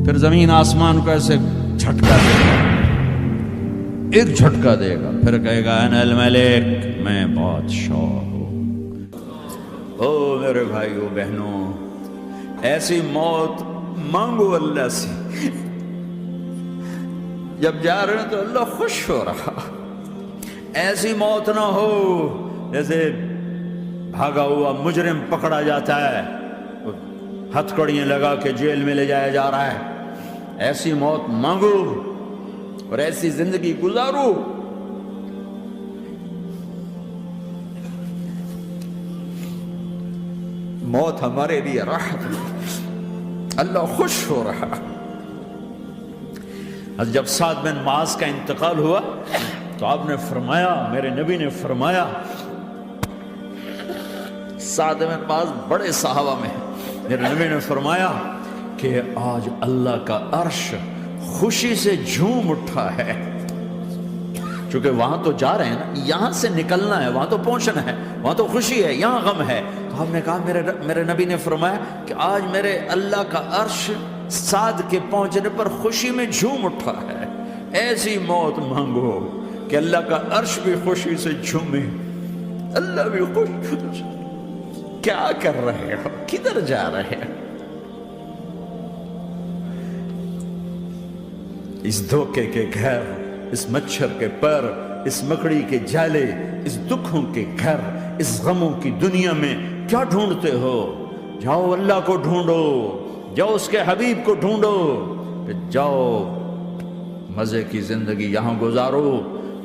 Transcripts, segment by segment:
پھر زمین آسمان کو ایسے جھٹکا دے گا، ایک جھٹکا دے گا، پھر کہے گا انا الملک، میں بادشاہ ہوں۔ او میرے بھائیو بہنوں، ایسی موت مانگو اللہ سے، جب جا رہے ہیں تو اللہ خوش ہو رہا۔ ایسی موت نہ ہو جیسے بھاگا ہوا مجرم پکڑا جاتا ہے، ہتھکڑیاں لگا کے جیل میں لے جایا جا رہا ہے۔ ایسی موت مانگو اور ایسی زندگی گزارو۔ موت ہمارے لیے راحت ہے، اللہ خوش ہو رہا۔ جب سعد بن معاذ کا انتقال ہوا تو آپ نے فرمایا، میرے نبی نے فرمایا، سعد بن معاذ بڑے صحابہ میں ہیں، میرے نبی نے فرمایا کہ آج اللہ کا عرش خوشی سے جھوم اٹھا ہے، چونکہ وہاں تو جا رہے ہیں نا، یہاں سے نکلنا ہے، وہاں تو پہنچنا ہے، وہاں تو خوشی ہے، یہاں غم ہے۔ تو آپ نے کہا، میرے نبی نے فرمایا کہ آج میرے اللہ کا عرش سعد کے پہنچنے پر خوشی میں جھوم اٹھا ہے۔ ایسی موت مانگو کہ اللہ کا عرش بھی خوشی سے جھومے، اللہ بھی خوش۔ کیا کر رہے ہو؟ کدھر جا رہے ہو؟ اس دھوکے کے گھر، اس مچھر کے پر، اس مکڑی کے جالے، اس دکھوں کے گھر، اس غموں کی دنیا میں کیا ڈھونڈتے ہو؟ جاؤ اللہ کو ڈھونڈو، جاؤ اس کے حبیب کو ڈھونڈو، پھر جاؤ مزے کی زندگی یہاں گزارو،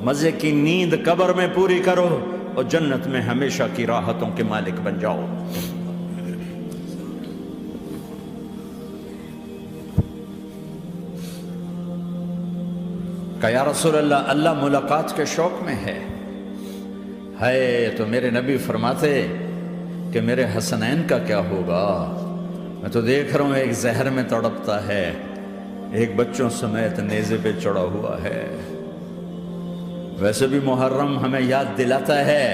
مزے کی نیند قبر میں پوری کرو، اور جنت میں ہمیشہ کی راحتوں کے مالک بن جاؤ۔ کہ یا رسول اللہ، اللہ ملاقات کے شوق میں ہے۔ تو میرے نبی فرماتے کہ میرے حسنین کا کیا ہوگا؟ میں تو دیکھ رہا ہوں ایک زہر میں تڑپتا ہے، ایک بچوں سمیت نیزے پہ چڑھا ہوا ہے۔ ویسے بھی محرم ہمیں یاد دلاتا ہے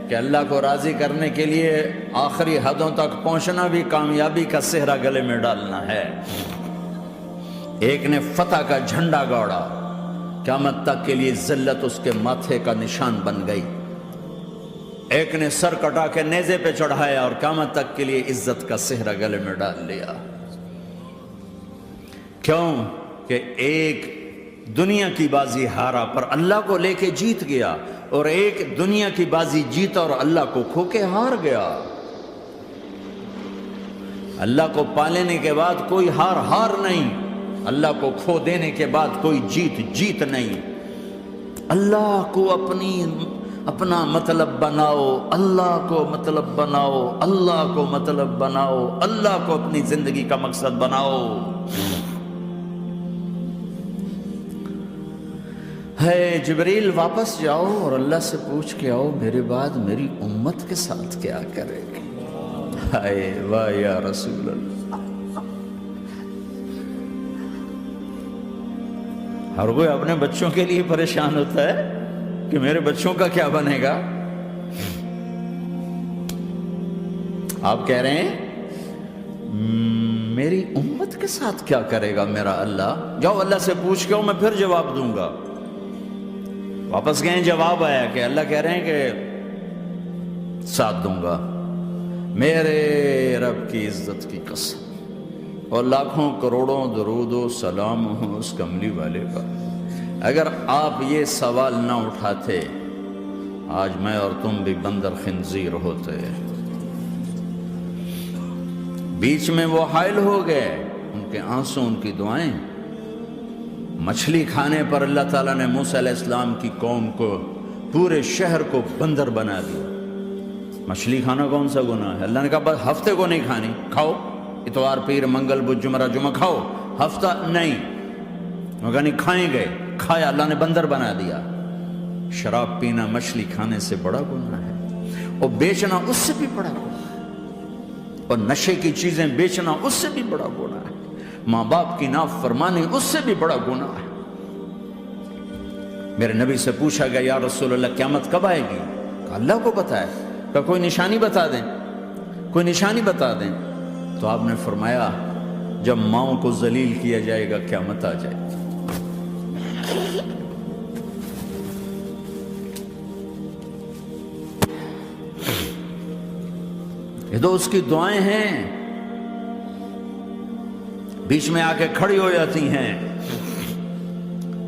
کہ اللہ کو راضی کرنے کے لیے آخری حدوں تک پہنچنا بھی کامیابی کا صحرا گلے میں ڈالنا ہے۔ ایک نے فتح کا جھنڈا گاڑا، قیامت تک کے لیے ذلت اس کے ماتھے کا نشان بن گئی۔ ایک نے سر کٹا کے نیزے پہ چڑھایا اور قیامت تک کے لیے عزت کا صحرا گلے میں ڈال لیا۔ کیوں کہ ایک دنیا کی بازی ہارا پر اللہ کو لے کے جیت گیا، اور ایک دنیا کی بازی جیتا اور اللہ کو کھو کے ہار گیا۔ اللہ کو پا لینے کے بعد کوئی ہار نہیں، اللہ کو کھو دینے کے بعد کوئی جیت نہیں۔ اللہ کو اپنا مطلب بناؤ، اللہ کو مطلب بناؤ، اللہ کو مطلب بناؤ، اللہ کو اپنی زندگی کا مقصد بناؤ۔ جبریل واپس جاؤ اور اللہ سے پوچھ کے آؤ، میرے بعد میری امت کے ساتھ کیا کرے گی؟ واہ یا رسول اللہ۔ ہر کوئی اپنے بچوں کے لیے پریشان ہوتا ہے کہ میرے بچوں کا کیا بنے گا۔ آپ کہہ رہے ہیں میری امت کے ساتھ کیا کرے گا میرا اللہ؟ جاؤ اللہ سے پوچھ کے میں پھر جواب دوں گا۔ واپس گئے، جواب آیا کہ اللہ کہہ رہے ہیں کہ ساتھ دوں گا، میرے رب کی عزت کی قسم، اور لاکھوں کروڑوں درود و سلام ہوں اس کملی والے پر۔ اگر آپ یہ سوال نہ اٹھاتے، آج میں اور تم بھی بندر خنزیر ہوتے۔ بیچ میں وہ حائل ہو گئے، ان کے آنسو، ان کی دعائیں۔ مچھلی کھانے پر اللہ تعالیٰ نے موسیٰ علیہ السلام کی قوم کو، پورے شہر کو بندر بنا دیا۔ مچھلی کھانا کون سا گناہ ہے؟ اللہ نے کہا بس ہفتے کو نہیں کھانی، کھاؤ، اتوار پیر منگل بدھ جمعہ جمعہ کھاؤ، ہفتہ نہیں۔ مگر نہیں کھائیں گے، کھایا، اللہ نے بندر بنا دیا۔ شراب پینا مچھلی کھانے سے بڑا گناہ ہے، اور بیچنا اس سے بھی بڑا گناہ ہے، اور نشے کی چیزیں بیچنا اس سے بھی بڑا گناہ ہے، ماں باپ کی نافرمانی اس سے بھی بڑا گناہ ہے۔ میرے نبی سے پوچھا گیا یا رسول اللہ قیامت کب آئے گی؟ کہا اللہ کو پتہ ہے۔ کہا کوئی نشانی بتا دیں، کوئی نشانی بتا دیں۔ تو آپ نے فرمایا جب ماؤں کو ذلیل کیا جائے گا قیامت آ جائے گی۔ یہ تو اس کی دعائیں ہیں، بیچ میں آ کے کھڑی ہو جاتی ہیں۔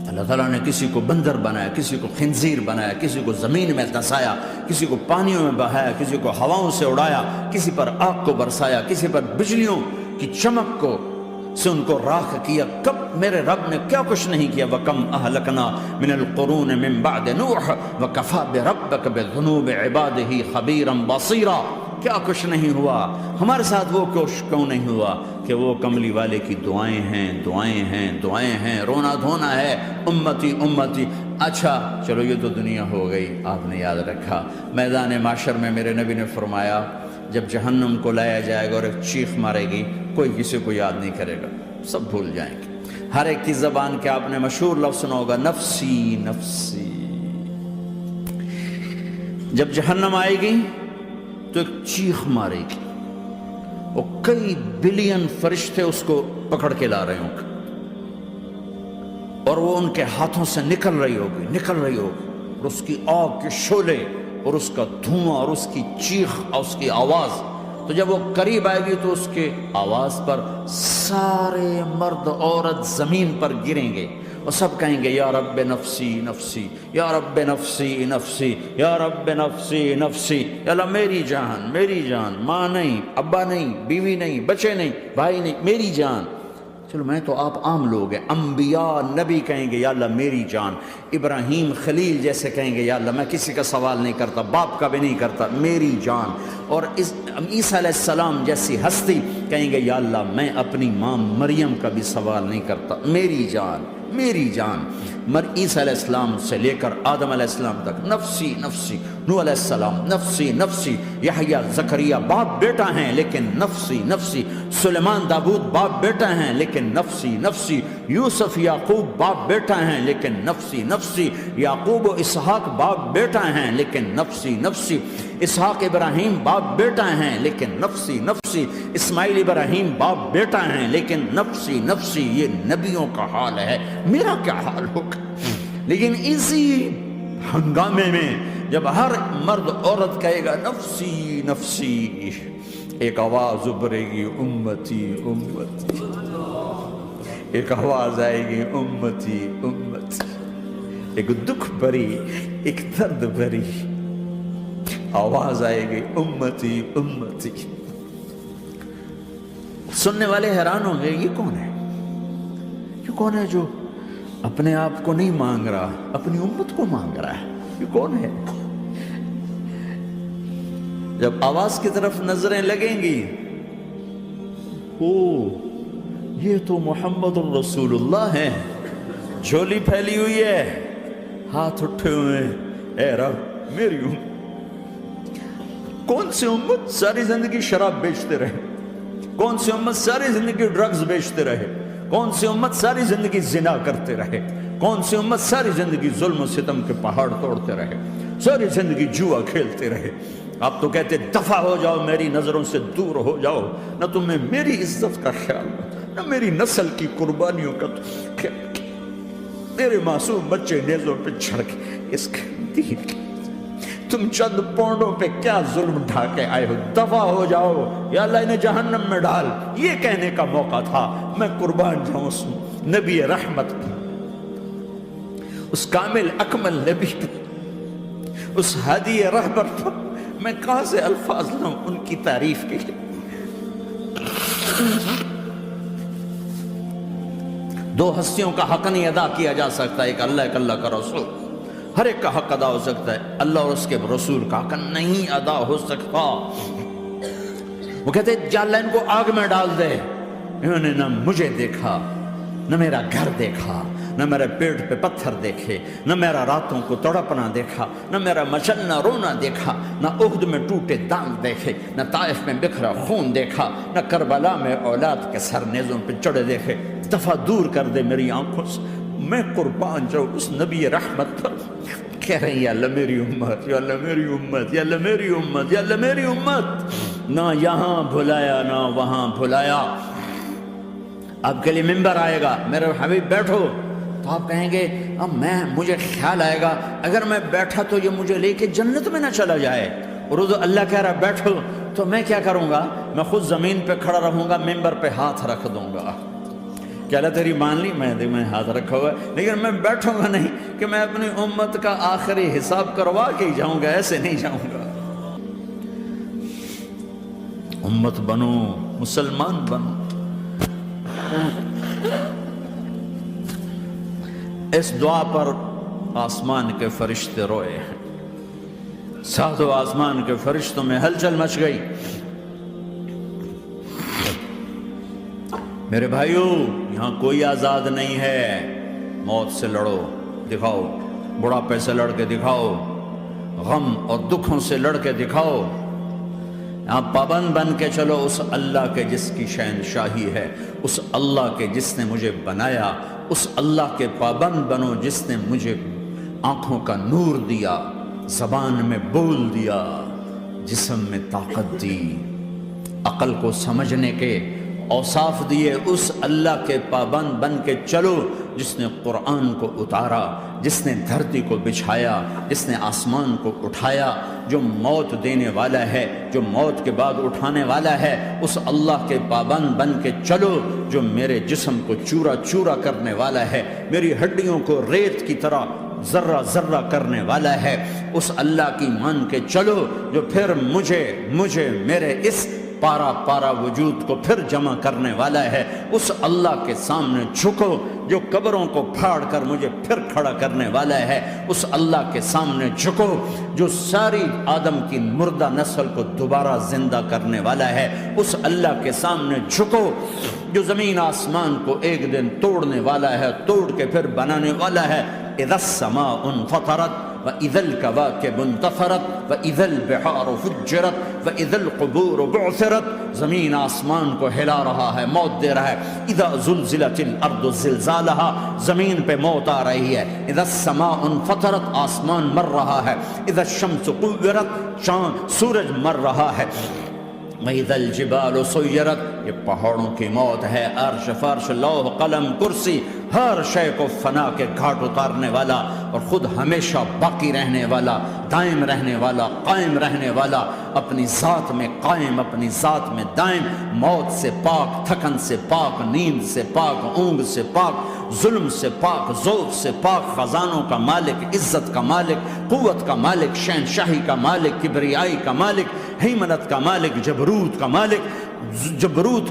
اللہ تعالیٰ نے کسی کو بندر بنایا، کسی کو خنزیر بنایا، کسی کو زمین میں دھسایا، کسی کو پانیوں میں بہایا، کسی کو ہواؤں سے اڑایا، کسی پر آگ کو برسایا، کسی پر بجلیوں کی چمک کو سے ان کو راکھ کیا۔ کب میرے رب نے کیا کچھ نہیں کیا۔ وَكَمْ أَهْلَكْنَا مِنَ الْقُرُونِ مِنْ بَعْدِ نُوحٍ وَكَفَى بِرَبِّكَ بِذُنُوبِ عِبَادِهِ خَبِيرًا بَصِيرًا۔ کیا کچھ نہیں ہوا ہمارے ساتھ، وہ کچھ کیوں نہیں ہوا کہ وہ کملی والے کی دعائیں ہیں، دعائیں ہیں، دعائیں ہیں، رونا دھونا ہے، امتی امتی۔ اچھا چلو یہ تو دنیا ہو گئی، آپ نے یاد رکھا میدان معاشر میں میرے نبی نے فرمایا جب جہنم کو لایا جائے گا اور ایک چیخ مارے گی، کوئی کسی کو یاد نہیں کرے گا، سب بھول جائیں گے۔ ہر ایک کی زبان کے آپ نے مشہور لفظ سنا ہوگا، نفسی نفسی۔ جب جہنم آئے گی تو ایک چیخ مارے گی، اور کئی بلین فرشتے اس کو پکڑ کے لا رہے ہوں گے، اور وہ ان کے ہاتھوں سے نکل رہی ہوگی، اور اس کی آگ کے شعلے اور اس کا دھواں اور اس کی چیخ اور اس کی آواز۔ تو جب وہ قریب آئے گی تو اس کے آواز پر سارے مرد عورت زمین پر گریں گے اور سب کہیں گے یا رب نفسی نفسی، یا رب نفسی نفسی، یا رب نفسی نفسی۔ یا اللہ میری جان، میری جان، ماں نہیں، ابا نہیں، بیوی نہیں، بچے نہیں، بھائی نہیں، میری جان۔ چلو میں تو آپ عام لوگ ہیں، انبیاء نبی کہیں گے یا اللہ میری جان، ابراہیم خلیل جیسے کہیں گے یا اللہ میں کسی کا سوال نہیں کرتا، باپ کا بھی نہیں کرتا، میری جان۔ اور عیسیٰ علیہ السلام جیسی ہستی کہیں گے یا اللہ میں اپنی ماں مریم کا بھی سوال نہیں کرتا، میری جان، میری جان۔ عیسیٰ علیہ السلام سے لے کر آدم علیہ السلام تک نفسی نفسی، نوح علیہ السلام نفسی نفسی، یحییٰ زکریا باپ بیٹا ہیں لیکن نفسی نفسی، سلیمان داؤد باپ بیٹا ہیں لیکن نفسی نفسی، یوسف یعقوب باپ بیٹا ہیں لیکن نفسی نفسی، یعقوب و اسحاق باپ بیٹا ہیں لیکن نفسی نفسی، اسحاق ابراہیم باپ بیٹا ہیں لیکن نفسی نفسی، اسماعیل ابراہیم باپ بیٹا ہیں لیکن نفسی نفسی۔ یہ نبیوں کا حال ہے، میرا کیا حال ہوگا؟ لیکن اسی ہنگامے میں جب ہر مرد عورت کہے گا نفسی نفسی، ایک آواز ابھرے گی امتی امتی، ایک آواز آئے گی امتی امتی، ایک دکھ بھری، ایک درد بھری آواز آئے گی امتی امتی۔ سننے والے حیران ہوں گے یہ کون ہے، یہ کون ہے جو اپنے آپ کو نہیں مانگ رہا، اپنی امت کو مانگ رہا ہے، یہ کون ہے؟ جب آواز کی طرف نظریں لگیں گی، او یہ تو محمد الرسول اللہ ہے، جھولی پھیلی ہوئی ہے، ہاتھ اٹھے ہوئے ہیں، اے رب میری امت۔ کون سی امت ساری زندگی شراب بیچتے رہے، کون سی امت ساری زندگی ڈرگز بیچتے رہے، کون سی امت ساری زندگی زنا کرتے رہے، کون سی امت ساری زندگی ظلم و ستم کے پہاڑ توڑتے رہے، ساری زندگی جوا کھیلتے رہے۔ آپ تو کہتے دفع ہو جاؤ، میری نظروں سے دور ہو جاؤ، نہ تمہیں میری عزت کا خیال، نہ میری نسل کی قربانیوں کا خیال، میرے معصوم بچے نیزوں پہ چڑھ کے اس کے دین کے تم چند پونڈوں پہ کیا ظلم ڈھا کے آئے ہو، دفع ہو جاؤ، یا اللہ انہیں جہنم میں ڈال۔ یہ کہنے کا موقع تھا، میں قربان جاؤں اس نبی رحمت کی، اس کامل اکمل نبی پر، اس ہادی رہبر پر میں کہاں سے الفاظ لوں ان کی تعریف کے لیے۔ دو ہستیوں کا حق نہیں ادا کیا جا سکتا، ایک اللہ، ایک اللہ کا رسول۔ ہر ایک کا حق ادا ہو سکتا ہے، اللہ اور اس کے رسول کا حق نہیں ادا ہو سکتا۔ وہ کہتے جا اللہ ان کو آگ میں ڈال دے، انہوں نے نہ مجھے دیکھا، نہ میرا گھر دیکھا، نہ میرے پیٹ پہ پتھر دیکھے، نہ میرا راتوں کو تڑپنا دیکھا، نہ میرا مچلنا رونا دیکھا، نہ احد میں ٹوٹے دانت دیکھے، نہ طائف میں بکھرا خون دیکھا، نہ کربلا میں اولاد کے سر نیزوں پہ چڑھے دیکھے۔ دفعہ دور کر دے میری آنکھوں سے، میں قربان جاؤں اس نبی رحمت پر۔ کہہ رہے ہیں یا اللہ میری امت، یا اللہ میری امت، یا اللہ میری امت، یا اللہ میری امت۔ نہ یہاں بھلایا نہ وہاں بھلایا، آپ کے لیے ممبر آئے گا، میرے حبیب بیٹھو، تو آپ کہیں گے اب مجھے خیال آئے گا اگر میں بیٹھا تو یہ مجھے لے کے جنت میں نہ چلا جائے، اور اللہ کہہ رہا بیٹھو، تو میں کیا کروں گا؟ میں خود زمین پہ کھڑا رہوں گا، ممبر پہ ہاتھ رکھ دوں گا کہ اللہ تیری مان لی، میں ہاتھ رکھا ہوا ہے، لیکن میں بیٹھوں گا نہیں کہ میں اپنی امت کا آخری حساب کروا کے ہی جاؤں گا، ایسے نہیں جاؤں گا۔ امت بنو، مسلمان بنو۔ اس دعا پر آسمان کے فرشتے روئے ہیں، ساتوں آسمان کے فرشتوں میں ہلچل مچ گئی۔ میرے بھائیو، یہاں کوئی آزاد نہیں ہے، موت سے لڑو، دکھاؤ، بڑھاپے سے لڑ کے دکھاؤ، غم اور دکھوں سے لڑ کے دکھاؤ، یہاں پابند بن کے چلو اس اللہ کے جس کی شہنشاہی ہے، اس اللہ کے جس نے مجھے بنایا، اس اللہ کے پابند بنو جس نے مجھے آنکھوں کا نور دیا، زبان میں بول دیا، جسم میں طاقت دی، عقل کو سمجھنے کے اوصاف دیے، اس اللہ کے پابند بن کے چلو جس نے قرآن کو اتارا، جس نے دھرتی کو بچھایا، جس نے آسمان کو اٹھایا، جو موت دینے والا ہے، جو موت کے بعد اٹھانے والا ہے، اس اللہ کے پابند بن کے چلو جو میرے جسم کو چورا چورا کرنے والا ہے، میری ہڈیوں کو ریت کی طرح ذرہ ذرہ کرنے والا ہے، اس اللہ کی مان کے چلو جو پھر مجھے میرے اس پارا پارا وجود کو پھر جمع کرنے والا ہے، اس اللہ کے سامنے جھکو جو قبروں کو پھاڑ کر مجھے پھر کھڑا کرنے والا ہے، اس اللہ کے سامنے جھکو جو ساری آدم کی مردہ نسل کو دوبارہ زندہ کرنے والا ہے، اس اللہ کے سامنے جھکو جو زمین آسمان کو ایک دن توڑنے والا ہے، توڑ کے پھر بنانے والا ہے۔ اذا السماء انفطرت وَإِذَا الْكَوَاكِبُ انتَثَرَتْ وَإِذَا الْبِحَارُ فُجِّرَتْ وَإِذَا الْقُبُورُ بُعْثِرَتْ، زمین آسمان کو ہلا رہا ہے، موت دے رہا ہے۔ اِذَا زُلْزِلَتِ الْأَرْضُ زِلْزَالَهَا، زمین پہ موت آ رہی ہے۔ اِذَا السَّمَاءُ انفطرت، آسمان مر رہا ہے۔ اِذَا الشَّمْسُ كُوِّرَتْ، سورج مر رہا ہے۔ وَإِذَا الْجِبَالُ سُيِّرَتْ، یہ پہاڑوں کی موت ہے۔ عرش فرش لوح قلم کرسی، ہر شے کو فنا کے گھاٹ اتارنے والا اور خود ہمیشہ باقی رہنے والا، دائم رہنے والا، قائم رہنے والا، اپنی ذات میں قائم، اپنی ذات میں دائم، موت سے پاک، تھکن سے پاک، نیند سے پاک، اونگ سے پاک، ظلم سے پاک، ذوق سے پاک، خزانوں کا مالک، عزت کا مالک، قوت کا مالک، شہنشاہی کا مالک، کبریائی کا مالک، ہیمنت کا مالک، جبروت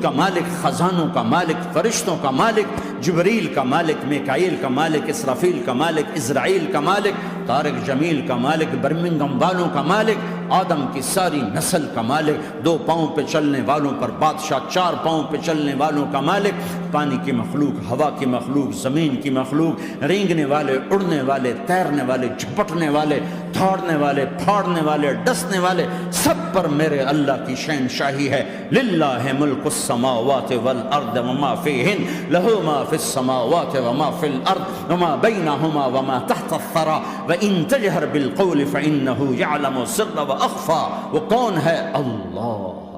کا مالک، خزانوں کا مالک، فرشتوں کا مالک، جبریل کا مالک، میکائیل کا مالک، اسرافیل کا مالک، اسرائیل کا مالک، طارق جمیل کا مالک، برمنگم والوں کا مالک، آدم کی ساری نسل کا مالک، 2 پاؤں پہ چلنے والوں پر بادشاہ، 4 پاؤں پہ چلنے والوں کا مالک، پانی کی مخلوق، ہوا کی مخلوق، زمین کی مخلوق، رینگنے والے، اڑنے والے، تیرنے والے، جھپٹنے والے، دھاڑنے والے، پھاڑنے والے، ڈسنے والے، سب پر میرے اللہ کی شہنشاہی ہے۔ للہ ملک السماوات والارض وما فیہن، لہو ما فی السماوات وما فی الارض وما بینہما وما تحت الثری وان تجہر بالقول فانہ یعلم السر واخفی۔ وہ کون ہے؟ اللہ۔